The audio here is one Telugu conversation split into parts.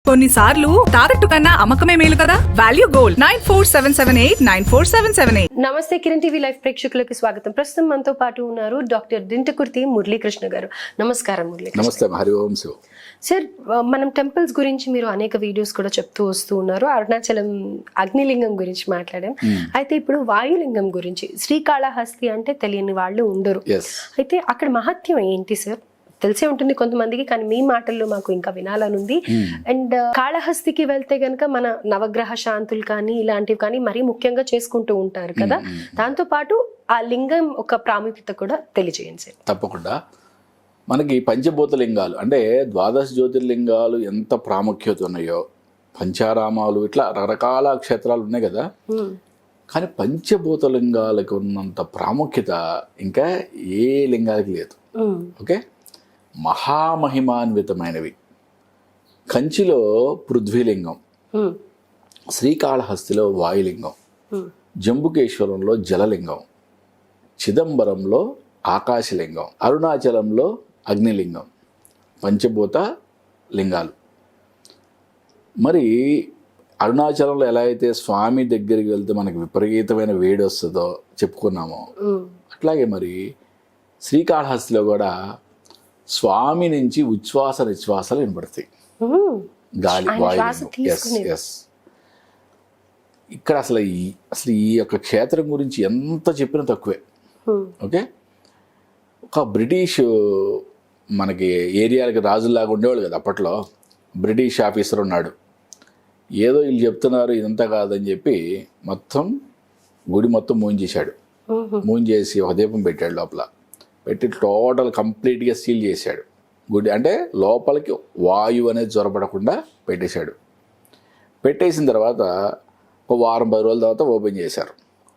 కొన్నిసార్లు తాకట్టు కన్నా అమ్మకమే మేలు కదా. Value gold 9478947778. నమస్తే, కిరణ్ టీవీ లైవ్ ప్రేక్షకులకు స్వాగతం. ప్రస్తుతం మనతో పాటు ఉన్నారు డాక్టర్ దింటకుర్తి మురళీకృష్ణ గారు. నమస్కారం మురళీ. నమస్తే, హరి ఓం శివ. సార్, మనం టెంపుల్స్ గురించి మీరు అనేక వీడియోస్ కూడా చెప్తూ వస్తూ ఉన్నారు. అరుణాచలం అగ్నిలింగం గురించి మాట్లాడాం. అయితే ఇప్పుడు వాయులింగం గురించి, శ్రీకాళహస్తి అంటే తెలియని వాళ్ళు ఉండరు. అయితే అక్కడ మహత్యం ఏంటి సార్? తెలిసే ఉంటుంది కొంతమందికి, కానీ మీ మాటల్లో మాకు ఇంకా వినాలనుంది. అండ్ కాళహస్తికి వెళ్తే గనక మన నవగ్రహ శాంతులు కానీ ఇలాంటివి కానీ మరీ ముఖ్యంగా చేసుకుంటూ ఉంటారు కదా. దాంతో పాటు ఆ లింగం ఒక ప్రాముఖ్యత కూడా తెలియజేయండి సార్. తప్పకుండా. మనకి పంచభూత లింగాలు అంటే ద్వాదశ జ్యోతిర్లింగాలు ఎంత ప్రాముఖ్యత ఉన్నాయో, పంచారామాలు ఇట్లా రకరకాల క్షేత్రాలు ఉన్నాయి కదా. కానీ పంచభూత లింగాలకు ఉన్నంత ప్రాముఖ్యత ఇంకా ఏ లింగాలకి లేదు. ఓకే, మహామహిమాన్వితమైనవి. కంచిలో పృథ్వీలింగం, శ్రీకాళహస్తిలో వాయులింగం, జంబుకేశ్వరంలో జలలింగం, చిదంబరంలో ఆకాశలింగం, అరుణాచలంలో అగ్నిలింగం. పంచభూత లింగాలు. మరి అరుణాచలంలో ఎలా అయితే స్వామి దగ్గరికి వెళ్తే మనకి విపరీతమైన వేడి వస్తుందో చెప్పుకున్నామో, అట్లాగే మరి శ్రీకాళహస్తిలో కూడా స్వామి నుంచి ఉచ్ఛ్వాస నిశ్వాసాలు వినపడతాయి. గాలి, వాయు. ఎస్. ఇక్కడ అసలు ఈ యొక్క క్షేత్రం గురించి ఎంత చెప్పినా తక్కువే. ఓకే, ఒక బ్రిటిష్ మనకి ఏరియాలకి రాజుల్లాగా ఉండేవాళ్ళు కదా అప్పట్లో. బ్రిటిష్ ఆఫీసర్ ఉన్నాడు, ఏదో వీళ్ళు చెప్తున్నారు ఇదంతా కాదని చెప్పి మొత్తం గుడి మొత్తం మూయించేశాడు. మూయించేసి ఒక దీపం పెట్టాడు లోపల. పెట్టి టోటల్ కంప్లీట్గా సీల్ చేశాడు గుడి. అంటే లోపలికి వాయువు అనేది జ్వరపడకుండా పెట్టేశాడు. పెట్టేసిన తర్వాత ఒక వారం 10 రోజుల తర్వాత ఓపెన్ చేశారు.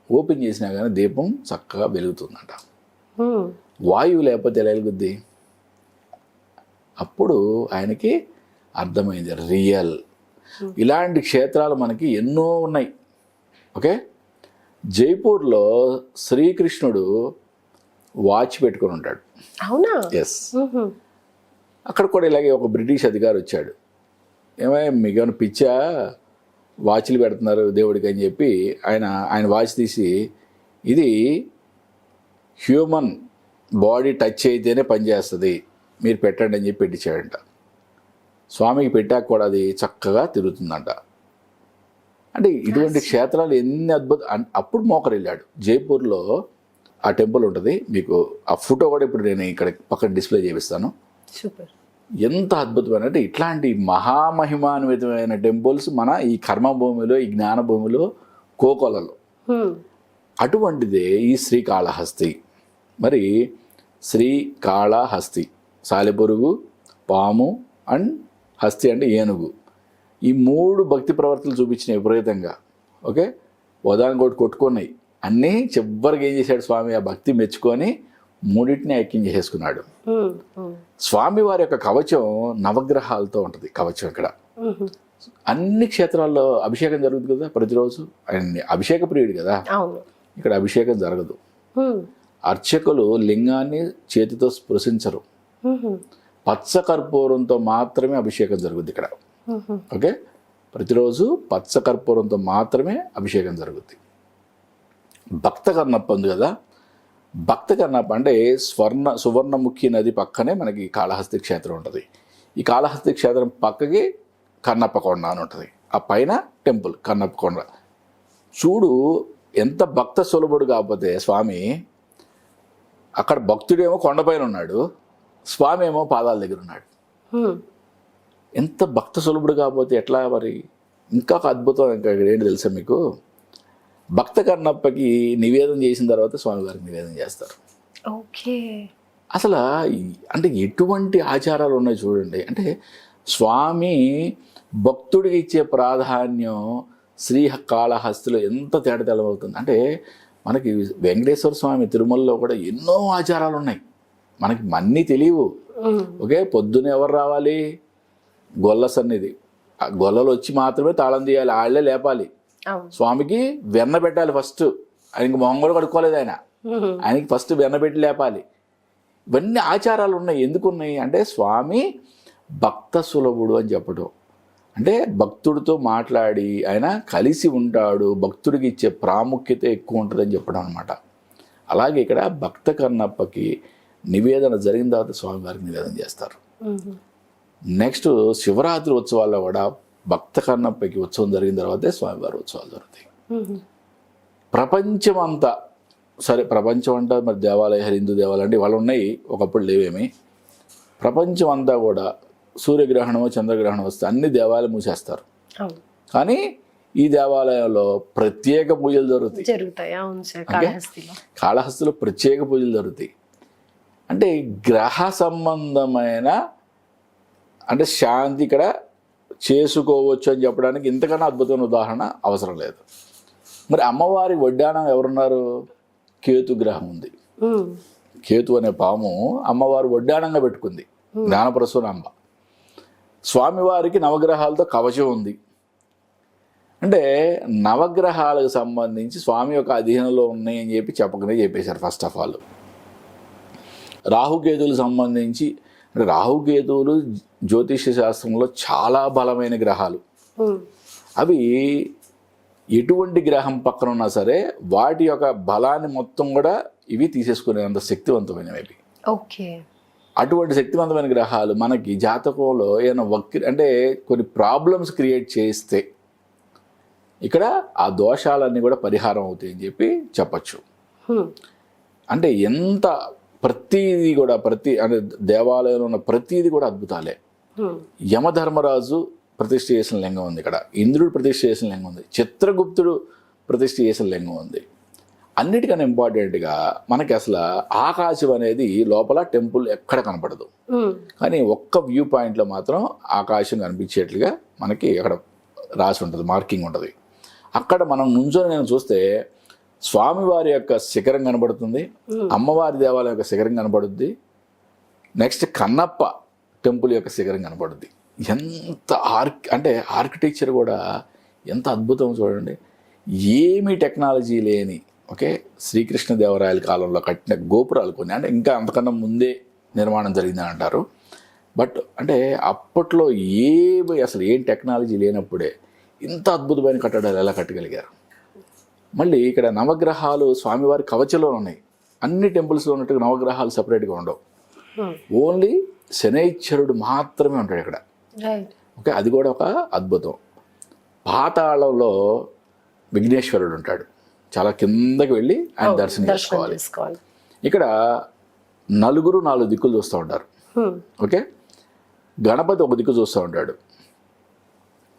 ఓపెన్ చేసినా కానీ దీపం చక్కగా వెలుగుతుందంట. వాయువు లేకపోతే ఎలా వెలుగుద్ది? అప్పుడు ఆయనకి అర్థమైంది, రియల్. ఇలాంటి క్షేత్రాలు మనకి ఎన్నో ఉన్నాయి. ఓకే, జైపూర్లో శ్రీకృష్ణుడు వాచ్ పెట్టుకొని ఉంటాడు. అవునా? ఎస్. అక్కడ కూడా ఇలాగే ఒక బ్రిటిష్ అధికారి వచ్చాడు. ఏమైనా మీకు పిచ్చా, వాచ్లు పెడుతున్నారు దేవుడికి అని చెప్పి ఆయన వాచ్ తీసి, ఇది హ్యూమన్ బాడీ టచ్ అయితేనే పనిచేస్తుంది, మీరు పెట్టండి అని చెప్పి పెట్టించాడంట. స్వామికి పెట్టాక కూడా అది చక్కగా తిరుగుతుందంట. అంటే ఇటువంటి క్షేత్రాలు ఎన్ని అద్భుత. అప్పుడు మోకరు వెళ్ళాడు. జైపూర్లో ఆ టెంపుల్ ఉంటుంది. మీకు ఆ ఫోటో కూడా ఇప్పుడు నేను ఇక్కడ పక్కన డిస్ప్లే చేపిస్తాను. సూపర్. ఎంత అద్భుతమైన, అంటే ఇట్లాంటి మహామహిమాన్వితమైన టెంపుల్స్ మన ఈ కర్మభూమిలో, ఈ జ్ఞానభూమిలో, కోకొలలో. అటువంటిదే ఈ శ్రీకాళహస్తి. మరి శ్రీకాళహస్తి, సాలెపురుగు, పాము అండ్ హస్తి అంటే ఏనుగు. ఈ 3 భక్తి ప్రవర్తనలు చూపించినాయి విపరీతంగా. ఓకే, ఉదాహరణ కొట్టుకున్నాయి అన్నీ. చివరికి ఏం చేశాడు స్వామి? ఆ భక్తి మెచ్చుకొని 3టిని ఐక్యం చేసేసుకున్నాడు. స్వామి వారి యొక్క కవచం నవగ్రహాలతో ఉంటుంది. కవచం ఇక్కడ అన్ని క్షేత్రాల్లో అభిషేకం జరుగుతుంది కదా ప్రతిరోజు. ఆయన అభిషేక ప్రియుడు కదా. ఇక్కడ అభిషేకం జరగదు. అర్చకులు లింగాన్ని చేతితో స్పృశించరు. పచ్చ కర్పూరంతో మాత్రమే అభిషేకం జరుగుద్ది ఇక్కడ. ఓకే, ప్రతిరోజు పచ్చ కర్పూరంతో మాత్రమే అభిషేకం జరుగుద్ది. భక్త కన్నప్ప ఉంది కదా. భక్త కన్నప్ప అంటే సువర్ణముఖి నది పక్కనే మనకి కాళహస్తి క్షేత్రం ఉంటుంది. ఈ కాళహస్తి క్షేత్రం పక్కకి కన్నప్ప కొండ అని ఉంటుంది. ఆ పైన టెంపుల్ కన్నప్ప కొండ. చూడు ఎంత భక్త సులభుడు. కాకపోతే స్వామి అక్కడ భక్తుడేమో కొండపైన ఉన్నాడు, స్వామి ఏమో పాదాల దగ్గర ఉన్నాడు. ఎంత భక్త సులభుడు కాకపోతే ఎట్లా మరి? ఇంకా ఒక అద్భుతం ఇంకా ఏంటి తెలుసా మీకు? భక్త కన్నప్పకి నివేదన చేసిన తర్వాత స్వామివారికి నివేదన చేస్తారు. ఓకే, అసలు అంటే ఎటువంటి ఆచారాలు ఉన్నాయి చూడండి. అంటే స్వామి భక్తుడికి ఇచ్చే ప్రాధాన్యం శ్రీకాళహస్తిలో ఎంత తేటతెల్లమవుతుంది. అంటే మనకి వెంకటేశ్వర స్వామి తిరుమలలో కూడా ఎన్నో ఆచారాలు ఉన్నాయి. మనకి అన్నీ తెలియవు. ఓకే, పొద్దున ఎవరు రావాలి? గొల్ల సన్నిధి. ఆ గొల్లలు వచ్చి మాత్రమే తాళం తీయాలి, వాళ్ళే లేపాలి. స్వామికి వెన్న పెట్టాలి ఫస్ట్. ఆయనకి మొహం కూడా కడుక్కోలేదు ఆయనకి ఫస్ట్ వెన్న పెట్టి లేపాలి. ఇవన్నీ ఆచారాలు ఉన్నాయి. ఎందుకు ఉన్నాయి అంటే స్వామి భక్త సులభుడు అని చెప్పడం. అంటే భక్తుడితో మాట్లాడి ఆయన కలిసి ఉంటాడు, భక్తుడికి ఇచ్చే ప్రాముఖ్యత ఎక్కువ ఉంటుందని చెప్పడం అనమాట. అలాగే ఇక్కడ భక్త కన్నప్పకి నివేదన జరిగిన తర్వాత స్వామివారికి నివేదన చేస్తారు. నెక్స్ట్ శివరాత్రి ఉత్సవాల్లో కూడా భక్త కన్నప్పకి ఉత్సవం జరిగిన తర్వాతే స్వామివారి ఉత్సవాలు జరుగుతాయి. ప్రపంచం అంతా సరే, ప్రపంచం అంతా మరి దేవాలయాలు, హిందూ దేవాలయాలు అంటే వాళ్ళు ఉన్నాయి, ఒకప్పుడు లేవేమి. ప్రపంచం అంతా కూడా సూర్యగ్రహణమో చంద్రగ్రహణం వస్తే అన్ని దేవాలయాలు మూసేస్తారు. కానీ ఈ దేవాలయంలో ప్రత్యేక పూజలు జరుగుతాయి. కాళహస్తిలో ప్రత్యేక పూజలు జరుగుతాయి. అంటే గ్రహ సంబంధమైన అంటే శాంతి ఇక్కడ చేసుకోవచ్చు అని చెప్పడానికి ఇంతకన్నా అద్భుతమైన ఉదాహరణ అవసరం లేదు. మరి అమ్మవారి వడ్డానం ఎవరున్నారు? కేతు గ్రహం ఉంది. కేతు అనే పాము అమ్మవారు వడ్డానంగా పెట్టుకుంది, జ్ఞానప్రసూనాంబ. స్వామివారికి నవగ్రహాలతో కవచం ఉంది. అంటే నవగ్రహాలకు సంబంధించి స్వామి యొక్క అధీనంలో ఉన్నాయి అని చెప్పి చెప్పకనే చెప్పేశారు. ఫస్ట్ ఆఫ్ ఆల్ రాహుకేతువులకు సంబంధించి, అంటే రాహుకేతువులు జ్యోతిష్య శాస్త్రంలో చాలా బలమైన గ్రహాలు. అవి ఎటువంటి గ్రహం పక్కన ఉన్నా సరే వాటి యొక్క బలాన్ని మొత్తం కూడా ఇవి తీసేసుకునేంత శక్తివంతమైనవి. ఓకే. అటువంటి శక్తివంతమైన గ్రహాలు మనకి జాతకంలో ఏమైనా అంటే కొన్ని ప్రాబ్లమ్స్ క్రియేట్ చేస్తే ఇక్కడ ఆ దోషాలన్నీ కూడా పరిహారం అవుతాయి అని చెప్పి చెప్పచ్చు. అంటే ఎంత ప్రతిదీ కూడా అంటే దేవాలయంలో ఉన్న ప్రతిదీ కూడా అద్భుతాలే. యమధర్మరాజు ప్రతిష్ఠ చేసిన లింగం ఉంది ఇక్కడ, ఇంద్రుడు ప్రతిష్ఠ చేసిన లింగం ఉంది, చిత్రగుప్తుడు ప్రతిష్ఠ చేసిన లింగం ఉంది. అన్నిటికన్నా ఇంపార్టెంట్గా మనకి అసలు ఆకాశం అనేది లోపల టెంపుల్ ఎక్కడ కనపడదు, కానీ ఒక్క వ్యూ పాయింట్లో మాత్రం ఆకాశం కనిపించేట్లుగా మనకి అక్కడ రాసి ఉంటుంది, మార్కింగ్ ఉంటుంది. అక్కడ మనం నుంచొని నేను చూస్తే స్వామివారి యొక్క శిఖరం కనబడుతుంది, అమ్మవారి దేవాలయం యొక్క శిఖరం కనబడుద్ది, నెక్స్ట్ కన్నప్ప టెంపుల్ యొక్క శిఖరం కనబడుద్ది. ఎంత అంటే ఆర్కిటెక్చర్ కూడా ఎంత అద్భుతం చూడండి. ఏమీ టెక్నాలజీ లేని శ్రీకృష్ణదేవరాయల కాలంలో కట్టిన గోపురాలు కొన్ని, అంటే ఇంకా అంతకన్నా ముందే నిర్మాణం జరిగిందని అంటారు. బట్ అంటే అప్పట్లో అసలు ఏం టెక్నాలజీ లేనప్పుడే ఇంత అద్భుతమైన కట్టడాలు ఎలా కట్టగలిగారు. మళ్ళీ ఇక్కడ నవగ్రహాలు స్వామివారి కవచంలో ఉన్నాయి. అన్ని టెంపుల్స్లో ఉన్నట్టుగా నవగ్రహాలు సపరేట్గా ఉండవు. ఓన్లీ శనైశ్వరుడు మాత్రమే ఉంటాడు ఇక్కడ. అది కూడా ఒక అద్భుతం. పాతాళంలో విఘ్నేశ్వరుడు ఉంటాడు, చాలా కిందకి వెళ్ళి ఆయన దర్శనం చేసుకోవాలి. ఇక్కడ 4 దిక్కులు చూస్తూ ఉంటారు. గణపతి ఒక దిక్కు చూస్తూ ఉంటాడు.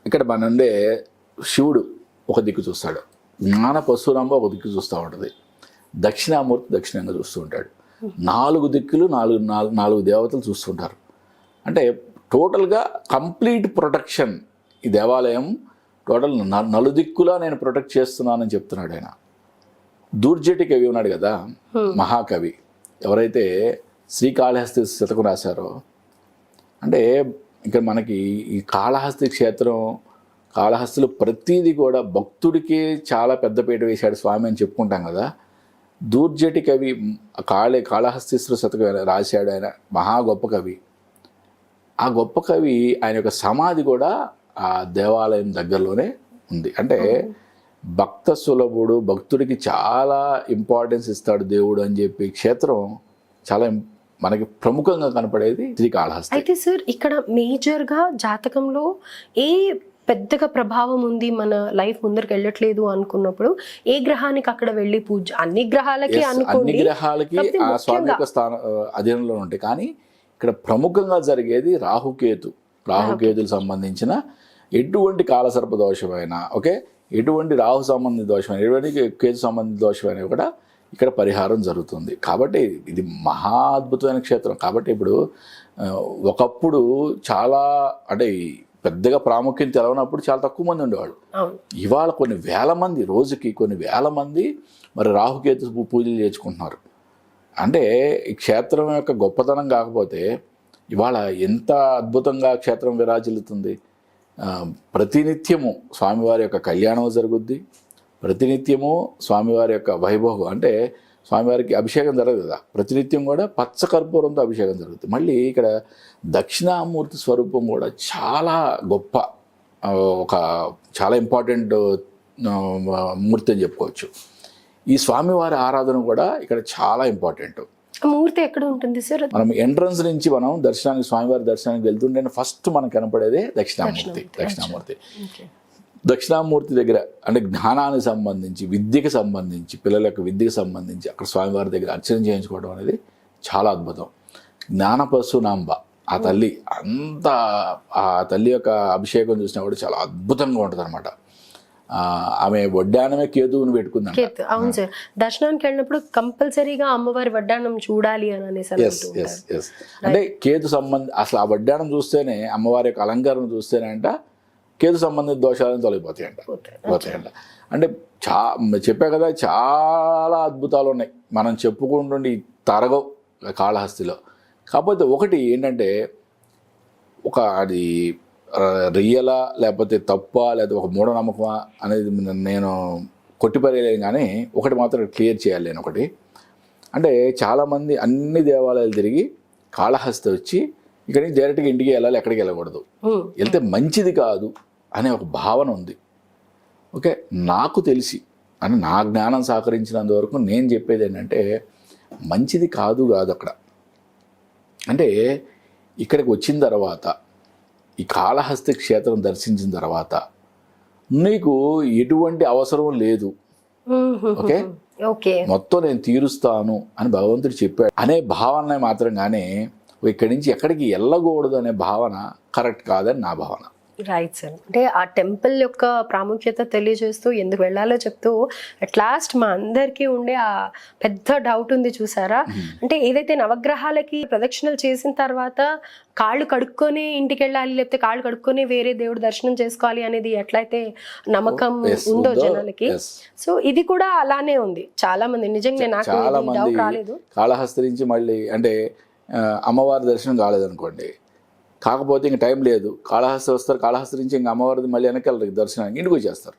ఇక్కడ మన ఉండే శివుడు ఒక దిక్కు చూస్తాడు, జ్ఞాన పరశురాంబ ఒక దిక్కు చూస్తూ ఉంటుంది, దక్షిణామూర్తి దక్షిణంగా చూస్తూ ఉంటాడు. 4 దిక్కులు 4 దేవతలు చూస్తుంటారు. అంటే టోటల్గా కంప్లీట్ ప్రొటెక్షన్. ఈ దేవాలయం టోటల్ నలుదిక్కులా నేను ప్రొటెక్ట్ చేస్తున్నానని చెప్తున్నాడు ఆయన. దూర్జటి కవి ఉన్నాడు కదా, మహాకవి, ఎవరైతే శ్రీకాళహస్తి శతకం రాశారో, అంటే ఇక్కడ మనకి ఈ కాళహస్తి క్షేత్రం, కాళహస్తిలో ప్రతిదీ కూడా భక్తుడికి చాలా పెద్దపీట వేశాడు స్వామి అని చెప్పుకుంటాం కదా. దూర్జటి కవి కాళహస్తీశ్వర శతకం రాశాడు ఆయన, మహా గొప్ప కవి. ఆ గొప్ప కవి ఆయన యొక్క సమాధి కూడా ఆ దేవాలయం దగ్గరలోనే ఉంది. అంటే భక్త సులభుడు, భక్తుడికి చాలా ఇంపార్టెన్స్ ఇస్తాడు దేవుడు అని చెప్పి క్షేత్రం చాలా మనకి ప్రముఖంగా కనపడేది శ్రీకాళహస్తి. అయితే సార్ ఇక్కడ మేజర్గా జాతకంలో ఏ పెద్దగా ప్రభావం ఉంది, మన లైఫ్ ముందరికి వెళ్ళట్లేదు అనుకున్నప్పుడు ఏ గ్రహానికి అక్కడ వెళ్ళి పూజ? అన్ని గ్రహాలకి ఆ స్వామి యొక్క అధీనంలో ఉంటాయి. కానీ ఇక్కడ ప్రముఖంగా జరిగేది రాహుకేతులు సంబంధించిన ఎటువంటి కాలసర్ప దోషమైన, ఎటువంటి రాహు సంబంధిత దోషమైన, ఎటువంటి కేతు సంబంధిత దోషమైన కూడా ఇక్కడ పరిహారం జరుగుతుంది. కాబట్టి ఇది మహా అద్భుతమైన క్షేత్రం. కాబట్టి ఇప్పుడు ఒకప్పుడు చాలా అంటే పెద్దగా ప్రాముఖ్యం తెలవనప్పుడు చాలా తక్కువ మంది ఉండేవాళ్ళు. ఇవాళ కొన్ని వేల మంది, రోజుకి కొన్ని వేల మంది మరి రాహుకేతు పూజలు చేసుకుంటున్నారు. అంటే ఈ క్షేత్రం యొక్క గొప్పతనం కాకపోతే ఇవాళ ఎంత అద్భుతంగా క్షేత్రం విరాజిల్లుతుంది. ప్రతినిత్యము స్వామివారి యొక్క కళ్యాణం జరుగుద్ది, ప్రతినిత్యము స్వామివారి యొక్క వైభోగం, అంటే స్వామివారికి అభిషేకం జరగదు కదా, ప్రతినిత్యం కూడా పచ్చకర్పూరంతో అభిషేకం జరుగుతుంది. మళ్ళీ ఇక్కడ దక్షిణామూర్తి స్వరూపం కూడా చాలా గొప్ప. ఒక చాలా ఇంపార్టెంట్ మూర్తి అని చెప్పుకోవచ్చు. ఈ స్వామివారి ఆరాధన కూడా ఇక్కడ చాలా ఇంపార్టెంట్. ఆ మూర్తి ఎక్కడ ఉంటుంది సార్? మనం ఎంట్రన్స్ నుంచి మనం దర్శనానికి స్వామివారి దర్శనానికి వెళ్తుంటే ఫస్ట్ మనకు కనపడేదే దక్షిణామూర్తి. దక్షిణామూర్తి దగ్గర అంటే జ్ఞానానికి సంబంధించి, విద్యకి సంబంధించి, పిల్లల యొక్క విద్యకి సంబంధించి అక్కడ స్వామివారి దగ్గర అర్చన చేయించుకోవడం అనేది చాలా అద్భుతం. జ్ఞానపరశునాంబ ఆ తల్లి, అంత ఆ తల్లి యొక్క అభిషేకం చూసినా కూడా చాలా అద్భుతంగా ఉంటుంది అనమాట. ఆమె వడ్డానమే కేతువుని పెట్టుకుంది. అవును సార్, దర్శనానికి వెళ్ళినప్పుడు కంపల్సరీగా అమ్మవారి వడ్డానం చూడాలి అని అనేసి. అంటే కేతు అసలు ఆ వడ్డానం చూస్తేనే, అమ్మవారి యొక్క అలంకరణ చూస్తేనే అంట కేతు సంబంధిత దోషాలను తొలగిపోతాయంట. అంటే చెప్పా కదా, చాలా అద్భుతాలు ఉన్నాయి, మనం చెప్పుకుంటుండి తరగవు కాళహస్తిలో. కాకపోతే ఒకటి ఏంటంటే, అది రియలా లేకపోతే తప్ప లేకపోతే ఒక మూఢనమ్మకమా అనేది నేను కొట్టిపరేయలేను. కానీ ఒకటి మాత్రం క్లియర్ చేయాలి నేను. ఒకటి అంటే, చాలామంది అన్ని దేవాలయాలు తిరిగి కాళహస్తి వచ్చి ఇక్కడి నుంచి డైరెక్ట్గా ఇంటికి వెళ్ళాలి, ఎక్కడికి వెళ్ళకూడదు, వెళ్తే మంచిది కాదు అనే ఒక భావన ఉంది. ఓకే, నాకు తెలిసి అని నా జ్ఞానం సహకరించినంత వరకు నేను చెప్పేది ఏంటంటే, మంచిది కాదు అక్కడ. అంటే ఇక్కడికి వచ్చిన తర్వాత, ఈ కాళహస్తి క్షేత్రం దర్శించిన తర్వాత నీకు ఎటువంటి అవసరం లేదు. ఓకే, మొత్తం నేను తీరుస్తాను అని భగవంతుడు చెప్పాడు అనే భావన మాత్రం, కానీ ఇక్కడి నుంచి ఎక్కడికి వెళ్ళకూడదు అనే భావన కరెక్ట్ కాదని నా భావన. Right sir. అంటే ఆ టెంపుల్ యొక్క ప్రాముఖ్యత తెలియజేస్తూ, ఎందుకు వెళ్ళాలో చెప్తూ, అట్ లాస్ట్ మా అందరికీ ఉండే ఆ పెద్ద డౌట్ ఉంది చూసారా, అంటే ఏదైతే నవగ్రహాలకి ప్రదక్షిణలు చేసిన తర్వాత కాళ్ళు కడుక్కొని ఇంటికి వెళ్ళాలి, లేకపోతే కాళ్ళు కడుక్కొని వేరే దేవుడు దర్శనం చేసుకోవాలి అనేది ఎట్లయితే నమ్మకం ఉందో జనాలకి, సో ఇది కూడా అలానే ఉంది. చాలా మంది నిజంగా నాకు డౌట్ రాలేదు. కాళహస్తి నుంచి మళ్ళీ అంటే అమ్మవారి దర్శనం కాలేదనుకోండి, కాకపోతే ఇంక టైం లేదు, కాళహస్తి వస్తారు, కాళహస్తి నుంచి ఇంకా అమ్మవారిది మళ్ళీ వెనకాల దర్శనానికి ఇంటికి వచ్చేస్తారు.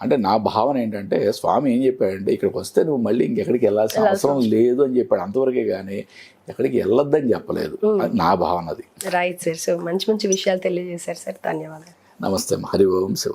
అంటే నా భావన ఏంటంటే, స్వామి ఏం చెప్పాడంటే, ఇక్కడికి వస్తే నువ్వు మళ్ళీ ఇంకెక్కడికి వెళ్ళాల్సిన అవసరం లేదు అని చెప్పాడు, అంతవరకే, కానీ ఎక్కడికి వెళ్ళొద్దని చెప్పలేదు. నా భావన అది. Right sir. సో మంచి మంచి విషయాలు తెలియజేశారు సార్, ధన్యవాదాలు. నమస్తే. హరి ఓం శివ.